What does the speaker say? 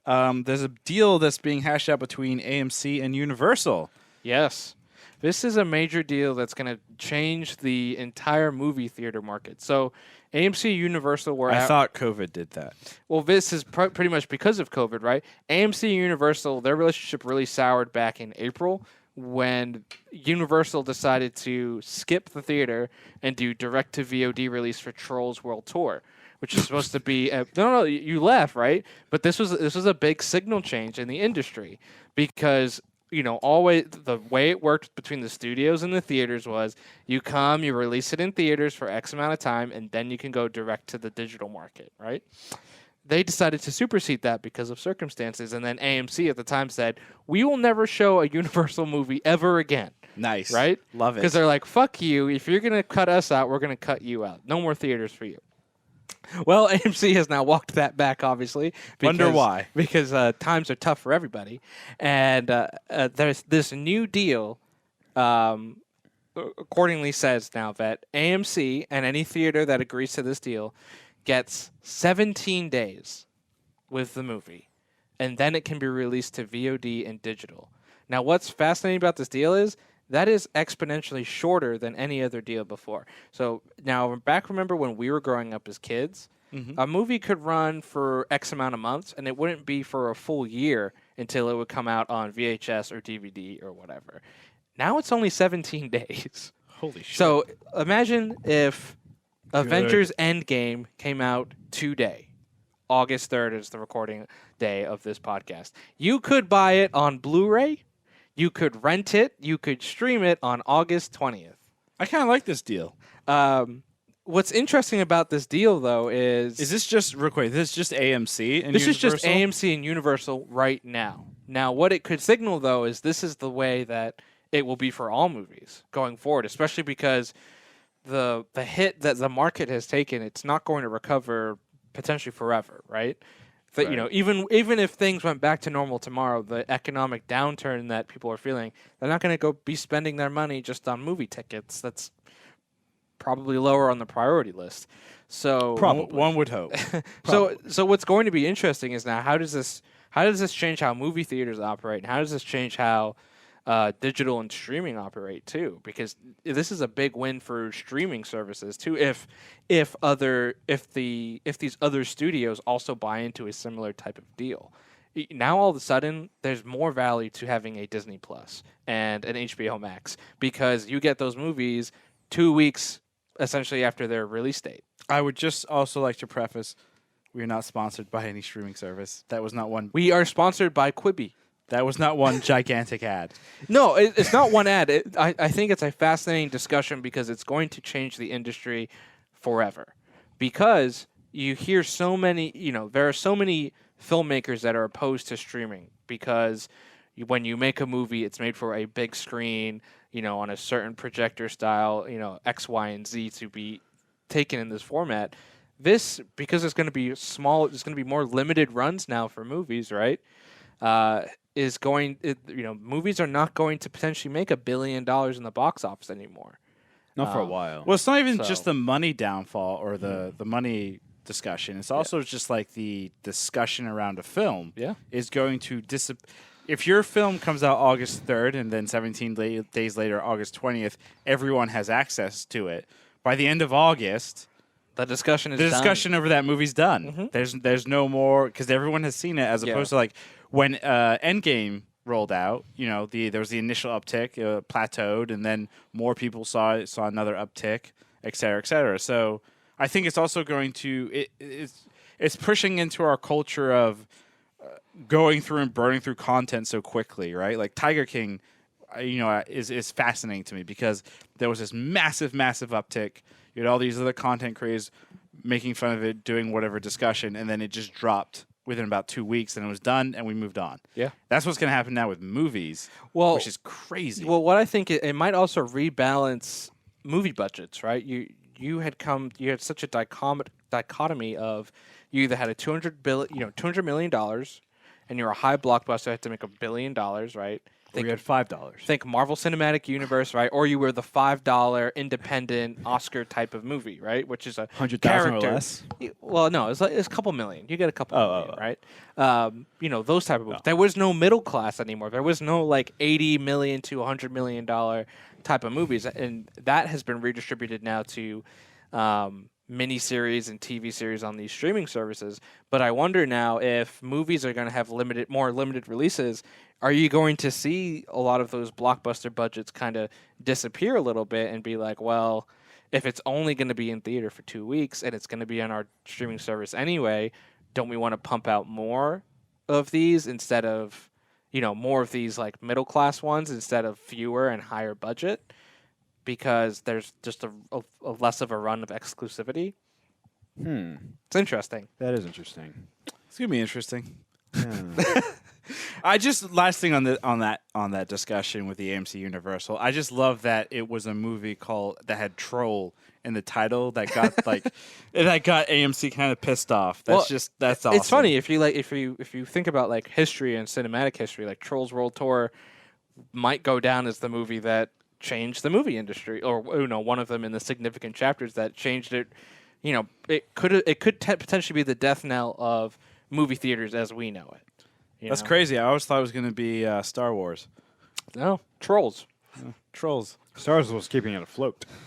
there's a deal that's being hashed out between AMC and Universal. Yes. This is a major deal that's going to change the entire movie theater market. So AMC Universal were I thought COVID did that. well, this is pretty much because of COVID, right? AMC and Universal, their relationship really soured back in April when Universal decided to skip the theater and do direct to VOD release for Trolls World Tour, which is supposed to be no, you laugh, right? But this was a big signal change in the industry because always the way it worked between the studios and the theaters was you release it in theaters for X amount of time, and then you can go direct to the digital market, right? They decided to supersede that because of circumstances, and then AMC at the time said, we will never show a Universal movie ever again. Nice. Right? Love it. Because they're like, fuck you. If you're going to cut us out, we're going to cut you out. No more theaters for you. Well, AMC has now walked that back, obviously. Wonder why. Because times are tough for everybody. And there's this new deal accordingly says now that AMC and any theater that agrees to this deal gets 17 days with the movie. And then it can be released to VOD and digital. Now, what's fascinating about this deal is that is exponentially shorter than any other deal before. So now, remember when we were growing up as kids, a movie could run for X amount of months, and it wouldn't be for a full year until it would come out on VHS or DVD or whatever. Now it's only 17 days. Holy shit. So imagine if Avengers Endgame came out today. August 3rd is the recording day of this podcast. You could buy it on Blu-ray. You could rent it. You could stream it on August 20th. I kind of like this deal. What's interesting about this deal, though, is this just, real quick, this is just AMC and this Universal? is just AMC and Universal right now. Now, what it could signal, though, is this is the way that it will be for all movies going forward, especially because the hit that the market has taken, it's not going to recover potentially forever, right? That Right. even if things went back to normal tomorrow, the economic downturn that people are feeling, they're not going to go be spending their money just on movie tickets. That's probably lower on the priority list. So Probably. One would hope. so what's going to be interesting is now how does this change how movie theaters operate, and how does this change how digital and streaming operate too? Because this is a big win for streaming services too. If these other studios also buy into a similar type of deal, now all of a sudden there's more value to having a Disney Plus and an HBO Max because you get those movies 2 weeks essentially after their release date. I would just also like to preface, we are not sponsored by any streaming service. That was not one. We are sponsored by Quibi. That was not one gigantic ad. No, it's not one ad. I think it's a fascinating discussion because it's going to change the industry forever. Because you hear so many, there are so many filmmakers that are opposed to streaming because when you make a movie, it's made for a big screen, on a certain projector style, X, Y, and Z to be taken in this format. This, because it's going to be small, it's going to be more limited runs now for movies, right? Movies are not going to potentially make $1 billion in the box office anymore. Not for a while. Well, it's not even just the money downfall or the money discussion. It's also just like the discussion around a film is going to if your film comes out August 3rd and then 17 days later, August 20th, everyone has access to it. By the end of August, the discussion is the discussion over that movie's done. Mm-hmm. There's no more because everyone has seen it. As opposed to like when Endgame rolled out, there was the initial uptick, plateaued, and then more people saw another uptick, et cetera, et cetera. So I think it's also going to it's pushing into our culture of going through and burning through content so quickly, right? Like Tiger King, is fascinating to me because there was this massive uptick. You had all these other content creators making fun of it, doing whatever discussion, and then it just dropped within about 2 weeks, and it was done, and we moved on. Yeah. That's what's going to happen now with movies, which is crazy. Well, what I think it might also rebalance movie budgets, right? You had such a dichotomy of you either had a $200 million, and you're a high blockbuster, had to make $1 billion, right? We had $5. Think Marvel Cinematic Universe, right? Or you were the $5 independent Oscar type of movie, right? Which is a 100,000 or character. less? Well, no, it's a couple million. You get a couple million, right? Those type of movies. Oh. There was no middle class anymore. There was no like $80 million to $100 million type of movies, and that has been redistributed now to miniseries and TV series on these streaming services. But I wonder now if movies are going to have more limited releases. Are you going to see a lot of those blockbuster budgets kind of disappear a little bit and be like, well, if it's only going to be in theater for 2 weeks and it's going to be on our streaming service anyway, don't we want to pump out more of these instead of, more of these like middle class ones instead of fewer and higher budget? Because there's just a less of a run of exclusivity. It's interesting. That is interesting. It's gonna be interesting. Yeah. I just last thing on that discussion with the AMC Universal. I just love that it was a movie that had Troll in the title that got that got AMC kind of pissed off. That's awesome. It's funny if you think about like history and cinematic history, like Trolls World Tour might go down as the movie that changed the movie industry, or one of them in the significant chapters that changed it. It could potentially be the death knell of movie theaters as we know it. That's crazy. I always thought it was going to be Star Wars. No, Trolls. Trolls. Star Wars was keeping it afloat.